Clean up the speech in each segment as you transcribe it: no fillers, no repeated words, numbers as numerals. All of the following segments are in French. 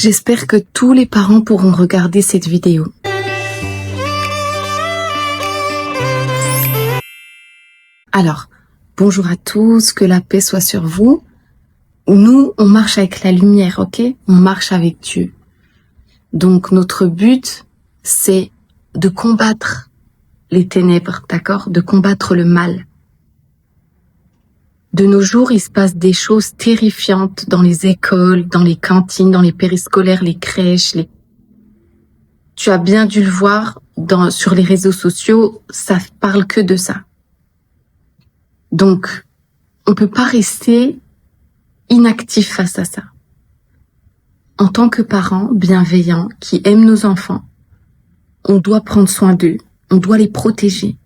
J'espère que tous les parents pourront regarder cette vidéo. Alors, bonjour à tous, que la paix soit sur vous. Nous, on marche avec la lumière, ok? On marche avec Dieu. Donc, notre but, c'est de combattre les ténèbres, d'accord? De combattre le mal. De nos jours, il se passe des choses terrifiantes dans les écoles, dans les cantines, dans les périscolaires, les crèches. Tu as bien dû le voir sur les réseaux sociaux, ça parle que de ça. Donc, on peut pas rester inactif face à ça. En tant que parents bienveillants qui aiment nos enfants, on doit prendre soin d'eux, on doit les protéger.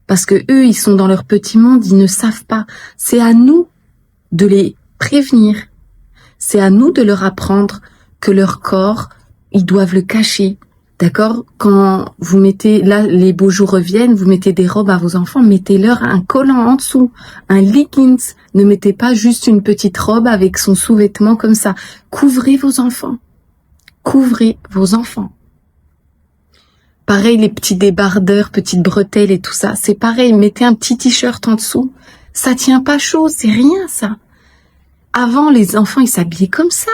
Parce que eux, ils sont dans leur petit monde, ils ne savent pas. C'est à nous de les prévenir. C'est à nous de leur apprendre que leur corps, ils doivent le cacher. D'accord? Quand vous mettez, là, les beaux jours reviennent, vous mettez des robes à vos enfants, mettez-leur un collant en dessous, un leggings. Ne mettez pas juste une petite robe avec son sous-vêtement comme ça. Couvrez vos enfants. Couvrez vos enfants. Pareil, les petits débardeurs, petites bretelles et tout ça, c'est pareil. Mettez un petit t-shirt en dessous. Ça tient pas chaud, c'est rien ça. Avant, les enfants, ils s'habillaient comme ça.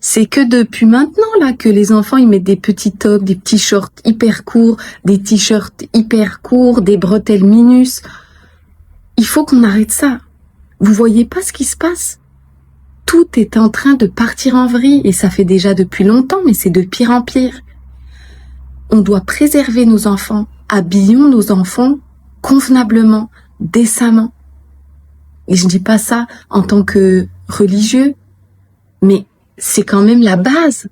C'est que depuis maintenant là que les enfants, ils mettent des petits tops, des petits shorts hyper courts, des t-shirts hyper courts, des bretelles minus. Il faut qu'on arrête ça. Vous voyez pas ce qui se passe? Tout est en train de partir en vrille et ça fait déjà depuis longtemps, mais c'est de pire en pire. On doit préserver nos enfants, habillons nos enfants convenablement, décemment. Et je dis pas ça en tant que religieux, mais c'est quand même la base.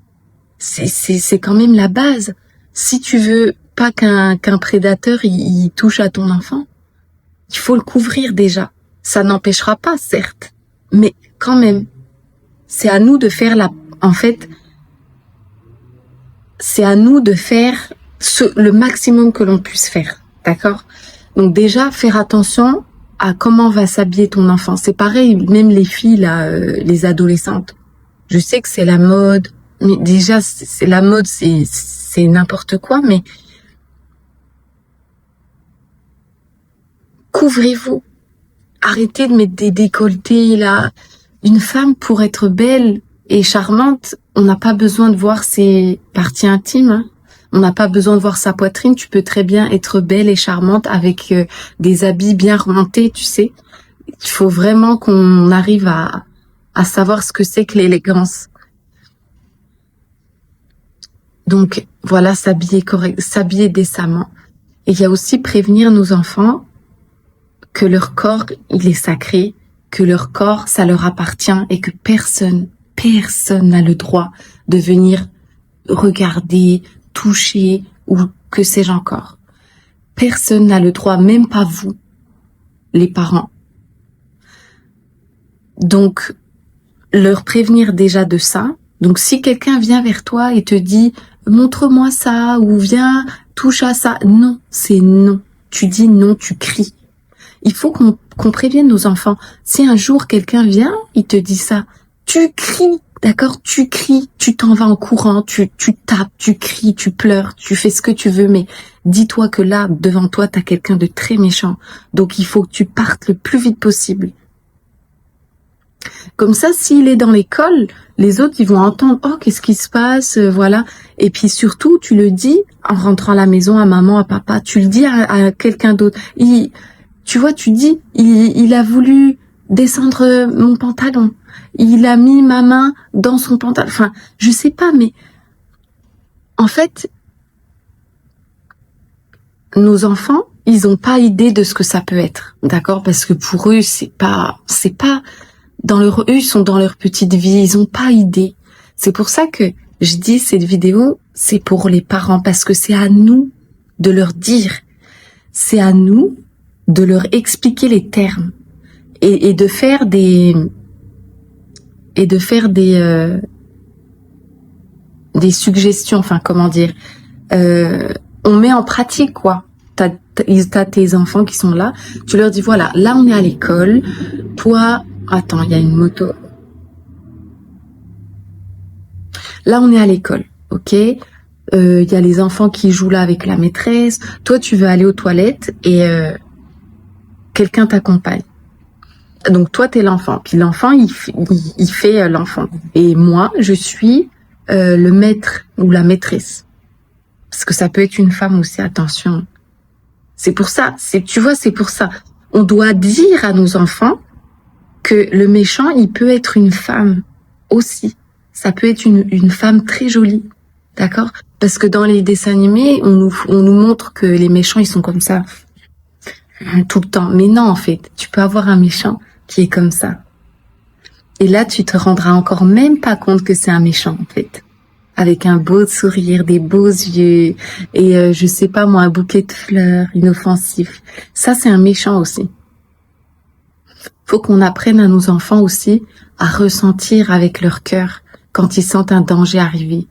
C'est quand même la base. Si tu veux pas qu'un prédateur il touche à ton enfant, il faut le couvrir déjà. Ça n'empêchera pas, certes, mais quand même, c'est à nous de faire c'est à nous de faire le maximum que l'on puisse faire, d'accord? Donc déjà, faire attention à comment va s'habiller ton enfant. C'est pareil, même les filles, là, les adolescentes. Je sais que c'est la mode, mais déjà, c'est la mode, c'est n'importe quoi, mais couvrez-vous. Arrêtez de mettre des décolletés, là. Une femme, pour être belle et charmante, on n'a pas besoin de voir ses parties intimes, hein. On n'a pas besoin de voir sa poitrine. Tu peux très bien être belle et charmante avec des habits bien remontés, tu sais. Il faut vraiment qu'on arrive à savoir ce que c'est que l'élégance. Donc, voilà, s'habiller décemment. Et il y a aussi prévenir nos enfants que leur corps, il est sacré, que leur corps, ça leur appartient et que personne n'a le droit de venir regarder, toucher ou que sais-je encore. Personne n'a le droit, même pas vous, les parents. Donc, leur prévenir déjà de ça. Donc, si quelqu'un vient vers toi et te dit « montre-moi ça » ou « viens, touche à ça », non, c'est non. Tu dis non, tu cries. Il faut qu'on prévienne nos enfants. Si un jour quelqu'un vient, il te dit ça, tu cries, d'accord? Tu cries, tu t'en vas en courant, tu tapes, tu cries, tu pleures, tu fais ce que tu veux, mais dis-toi que là, devant toi, t'as quelqu'un de très méchant. Donc, il faut que tu partes le plus vite possible. Comme ça, s'il est dans l'école, les autres, ils vont entendre, oh, qu'est-ce qui se passe, voilà. Et puis surtout, tu le dis en rentrant à la maison à maman, à papa, tu le dis à quelqu'un d'autre. Tu vois, tu dis, il a voulu descendre mon pantalon. Il a mis ma main dans son pantalon. Enfin, je sais pas, mais en fait, nos enfants, ils ont pas idée de ce que ça peut être, d'accord? Parce que pour eux, c'est pas eux, ils sont dans leur petite vie, ils ont pas idée. C'est pour ça que je dis cette vidéo, c'est pour les parents, parce que c'est à nous de leur dire, c'est à nous de leur expliquer les termes et de faire des suggestions, enfin comment dire, on met en pratique quoi. T'as tes enfants qui sont là, tu leur dis voilà, là on est à l'école, toi, attends, il y a une moto. Là, on est à l'école, ok? Il y a les enfants qui jouent là avec la maîtresse. Toi, tu veux aller aux toilettes et quelqu'un t'accompagne. Donc toi, t'es l'enfant. Puis l'enfant, il fait l'enfant. Et moi, je suis le maître ou la maîtresse. Parce que ça peut être une femme aussi, attention. C'est pour ça, tu vois, c'est pour ça. On doit dire à nos enfants que le méchant, il peut être une femme aussi. Ça peut être une femme très jolie, d'accord? Parce que dans les dessins animés, on nous montre que les méchants, ils sont comme ça tout le temps. Mais non, en fait, tu peux avoir un méchant qui est comme ça. Et là, tu te rendras encore même pas compte que c'est un méchant, en fait. Avec un beau sourire, des beaux yeux, et je sais pas moi, un bouquet de fleurs, inoffensif. Ça, c'est un méchant aussi. Faut qu'on apprenne à nos enfants aussi à ressentir avec leur cœur quand ils sentent un danger arriver.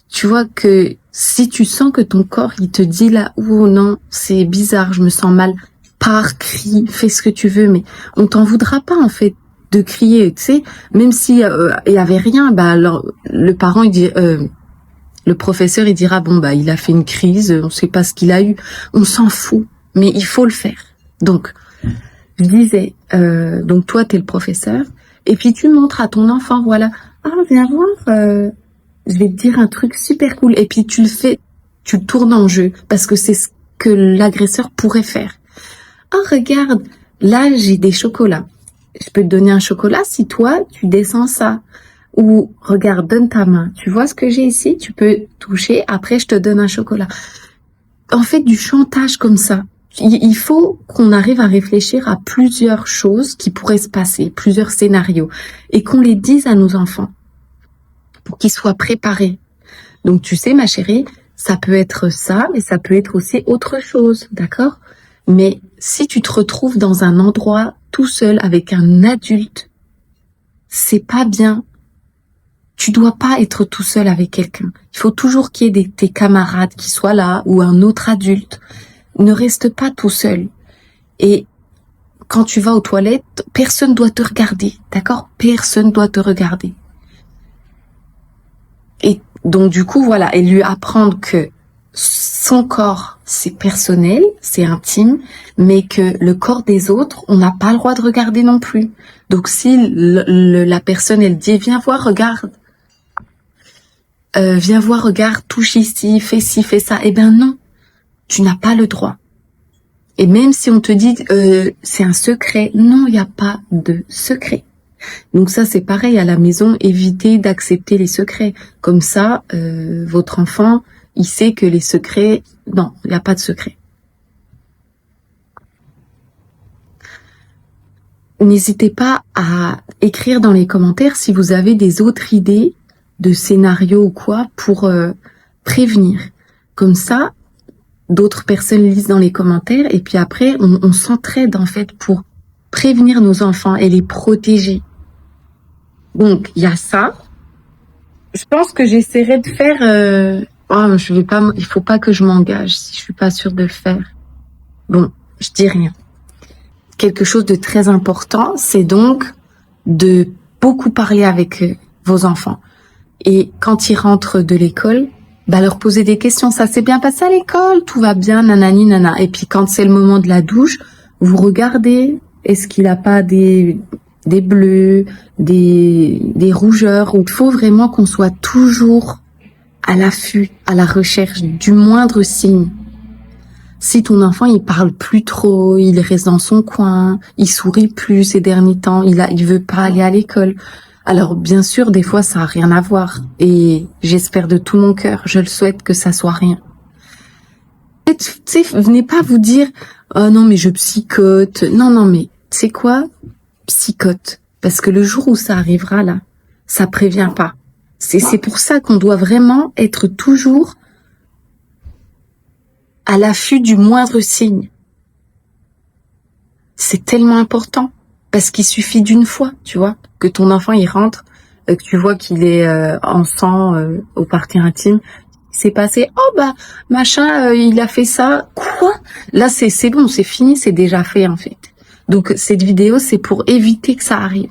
Tu vois que si tu sens que ton corps, il te dit là, oh non, c'est bizarre, je me sens mal, pars, crie, fais ce que tu veux, mais on t'en voudra pas en fait de crier, tu sais, même si il y avait rien, bah alors le parent il dit le professeur il dira bon bah il a fait une crise, on sait pas ce qu'il a eu, on s'en fout, mais il faut le faire. Donc je disais donc toi t'es le professeur et puis tu montres à ton enfant voilà, ah viens voir, je vais te dire un truc super cool et puis tu le fais, tu le tournes en jeu parce que c'est ce que l'agresseur pourrait faire. Ah regarde, là j'ai des chocolats. Je peux te donner un chocolat si toi, tu descends ça. Ou, regarde, donne ta main. Tu vois ce que j'ai ici? Tu peux toucher, après je te donne un chocolat. En fait, du chantage comme ça. Il faut qu'on arrive à réfléchir à plusieurs choses qui pourraient se passer, plusieurs scénarios, et qu'on les dise à nos enfants pour qu'ils soient préparés. Donc, tu sais, ma chérie, ça peut être ça, mais ça peut être aussi autre chose, d'accord? Mais si tu te retrouves dans un endroit tout seul avec un adulte, c'est pas bien. Tu dois pas être tout seul avec quelqu'un. Il faut toujours qu'il y ait tes camarades qui soient là ou un autre adulte. Ne reste pas tout seul. Et quand tu vas aux toilettes, personne doit te regarder, d'accord? Personne doit te regarder. Et donc du coup, voilà, et lui apprendre que son corps, c'est personnel, c'est intime, mais que le corps des autres, on n'a pas le droit de regarder non plus. Donc si la personne, elle dit, viens voir, regarde, touche ici, fais ci, fais ça, eh ben non, tu n'as pas le droit. Et même si on te dit, c'est un secret, non, il n'y a pas de secret. Donc ça, c'est pareil à la maison, évitez d'accepter les secrets. Comme ça, votre enfant, il sait que les secrets, non, il n'y a pas de secret. N'hésitez pas à écrire dans les commentaires si vous avez des autres idées de scénarios ou quoi pour prévenir. Comme ça, d'autres personnes lisent dans les commentaires et puis après, on s'entraide en fait pour prévenir nos enfants et les protéger. Donc, il y a ça. Je pense que j'essaierai de faire... je vais pas, il faut pas que je m'engage si je suis pas sûre de le faire. Bon, je dis rien. Quelque chose de très important, c'est donc de beaucoup parler avec vos enfants. Et quand ils rentrent de l'école, bah leur poser des questions. Ça s'est bien passé à l'école, tout va bien, nanani nana. Et puis quand c'est le moment de la douche, vous regardez, est-ce qu'il a pas des bleus, des rougeurs. Il faut vraiment qu'on soit toujours à l'affût, à la recherche du moindre signe. Si ton enfant, il parle plus trop, il reste dans son coin, il sourit plus ces derniers temps, il veut pas aller à l'école. Alors, bien sûr, des fois, ça a rien à voir. Et j'espère de tout mon cœur, je le souhaite que ça soit rien. Tu sais, venez pas vous dire, oh non, mais je psychote. Non, mais, tu sais quoi? Psychote. Parce que le jour où ça arrivera, là, ça prévient pas. C'est pour ça qu'on doit vraiment être toujours à l'affût du moindre signe. C'est tellement important. Parce qu'il suffit d'une fois, tu vois, que ton enfant il rentre, que tu vois qu'il est en sang aux parties intimes, c'est passé, oh bah machin, il a fait ça, quoi? Là c'est bon, c'est fini, c'est déjà fait en fait. Donc cette vidéo c'est pour éviter que ça arrive.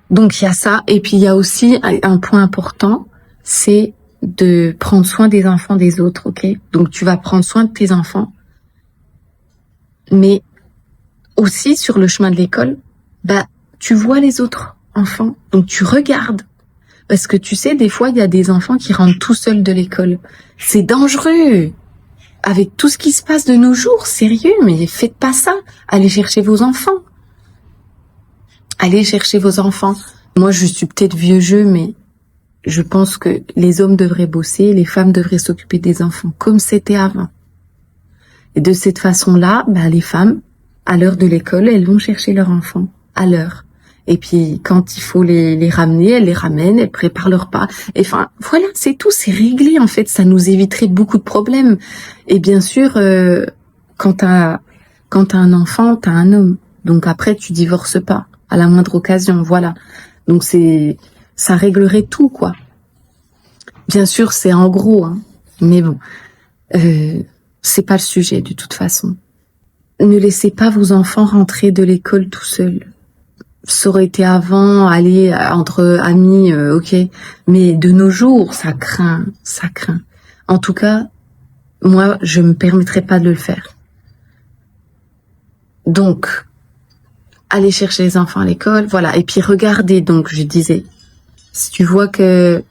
Donc il y a ça, et puis il y a aussi un point important, c'est de prendre soin des enfants des autres, ok? Donc tu vas prendre soin de tes enfants, mais aussi sur le chemin de l'école, bah tu vois les autres enfants, donc tu regardes. Parce que tu sais, des fois, il y a des enfants qui rentrent tout seuls de l'école. C'est dangereux. Avec tout ce qui se passe de nos jours, sérieux, mais faites pas ça. Allez chercher vos enfants. Allez chercher vos enfants. Moi, je suis peut-être vieux jeu, mais je pense que les hommes devraient bosser, les femmes devraient s'occuper des enfants, comme c'était avant. Et de cette façon-là, bah, les femmes, à l'heure de l'école, elles vont chercher leurs enfants, à l'heure. Et puis, quand il faut les ramener, elles les ramènent, elles préparent leur repas. Et enfin, voilà, c'est tout, c'est réglé, en fait. Ça nous éviterait beaucoup de problèmes. Et bien sûr, quand t'as un enfant, t'as un homme. Donc après, tu divorces pas, à la moindre occasion, voilà. Donc ça réglerait tout, quoi. Bien sûr, c'est en gros, hein. Mais bon, c'est pas le sujet, de toute façon. Ne laissez pas vos enfants rentrer de l'école tout seuls. Ça aurait été avant, aller entre amis, ok. Mais de nos jours, ça craint, ça craint. En tout cas, moi, je me permettrai pas de le faire. Donc, aller chercher les enfants à l'école, voilà. Et puis regardez, donc je disais, si tu vois que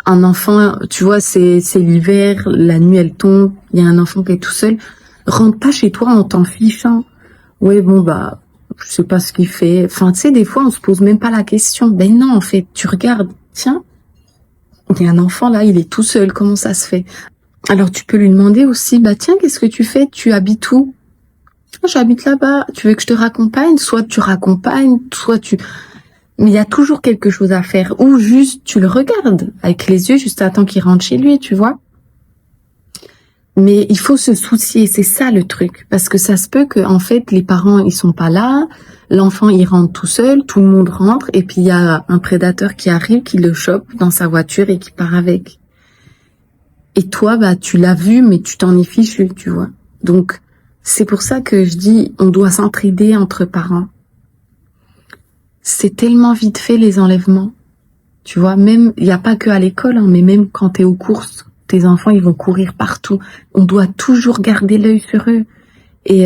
un enfant, tu vois, c'est l'hiver, la nuit elle tombe, il y a un enfant qui est tout seul, rentre pas chez toi en t'en fichant. Ouais, bon bah, je sais pas ce qu'il fait. Enfin, tu sais, des fois, on se pose même pas la question. Ben non, en fait, tu regardes, tiens, il y a un enfant là, il est tout seul, comment ça se fait? Alors, tu peux lui demander aussi, bah tiens, qu'est-ce que tu fais? Tu habites où? J'habite là-bas. Tu veux que je te raccompagne? Soit tu raccompagnes, soit tu... Mais il y a toujours quelque chose à faire. Ou juste, tu le regardes avec les yeux, juste attends qu'il rentre chez lui, tu vois? Mais il faut se soucier, c'est ça le truc. Parce que ça se peut que, en fait, les parents, ils sont pas là, l'enfant, il rentre tout seul, tout le monde rentre, et puis il y a un prédateur qui arrive, qui le chope dans sa voiture et qui part avec. Et toi, bah, tu l'as vu, mais tu t'en es fichu, tu vois. Donc, c'est pour ça que je dis, on doit s'entraider entre parents. C'est tellement vite fait, les enlèvements. Tu vois, même, il n'y a pas que à l'école, hein, mais même quand t'es aux courses, tes enfants, ils vont courir partout. On doit toujours garder l'œil sur eux. Et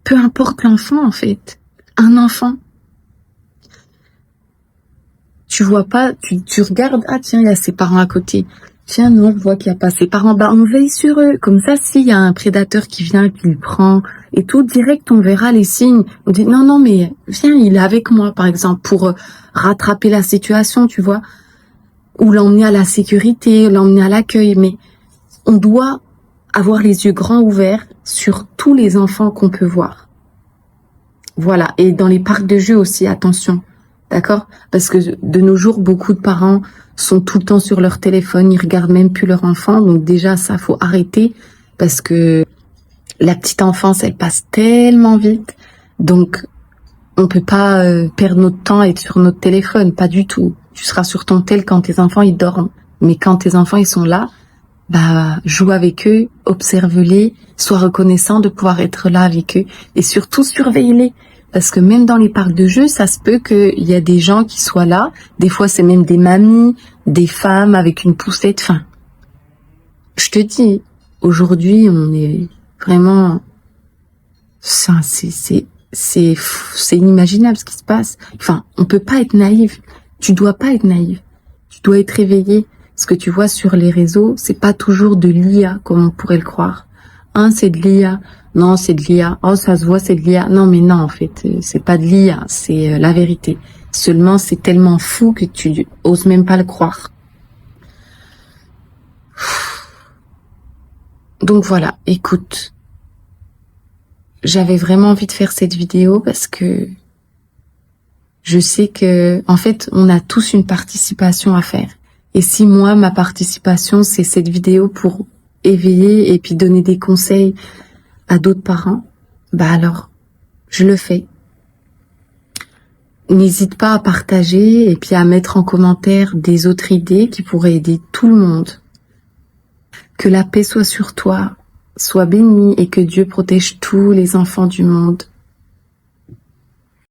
peu importe l'enfant, en fait. Un enfant. Tu vois pas, tu regardes, ah tiens, il y a ses parents à côté. Tiens, non, on voit qu'il n'y a pas ses parents. Bah, on veille sur eux. Comme ça, s'il y a un prédateur qui vient, qui le prend, et tout, direct, on verra les signes. On dit, non, mais viens, il est avec moi, par exemple, pour rattraper la situation, tu vois. Ou l'emmener à la sécurité, l'emmener à l'accueil. Mais on doit avoir les yeux grands ouverts sur tous les enfants qu'on peut voir. Voilà. Et dans les parcs de jeux aussi, attention. D'accord? Parce que de nos jours, beaucoup de parents sont tout le temps sur leur téléphone, ils regardent même plus leur enfant. Donc déjà, ça, faut arrêter parce que la petite enfance, elle passe tellement vite. Donc, on peut pas perdre notre temps à être sur notre téléphone, pas du tout. Tu seras sur ton tel quand tes enfants, ils dorment. Mais quand tes enfants, ils sont là, bah, joue avec eux, observe-les, sois reconnaissant de pouvoir être là avec eux et surtout surveille-les. Parce que même dans les parcs de jeux, ça se peut qu'il y a des gens qui soient là. Des fois, c'est même des mamies, des femmes avec une poussette. Enfin, je te dis, aujourd'hui, on est vraiment... C'est inimaginable ce qui se passe. Enfin, on peut pas être naïf. Tu dois pas être naïf. Tu dois être éveillé. Ce que tu vois sur les réseaux, c'est pas toujours de l'IA, comme on pourrait le croire. Hein, c'est de l'IA. Non, c'est de l'IA. Oh, ça se voit, c'est de l'IA. Non, mais non, en fait, c'est pas de l'IA, c'est la vérité. Seulement, c'est tellement fou que tu oses même pas le croire. Donc voilà, écoute. J'avais vraiment envie de faire cette vidéo parce que je sais que, en fait, on a tous une participation à faire. Et si moi, ma participation, c'est cette vidéo pour éveiller et puis donner des conseils à d'autres parents, bah alors, je le fais. N'hésite pas à partager et puis à mettre en commentaire des autres idées qui pourraient aider tout le monde. Que la paix soit sur toi, sois béni et que Dieu protège tous les enfants du monde.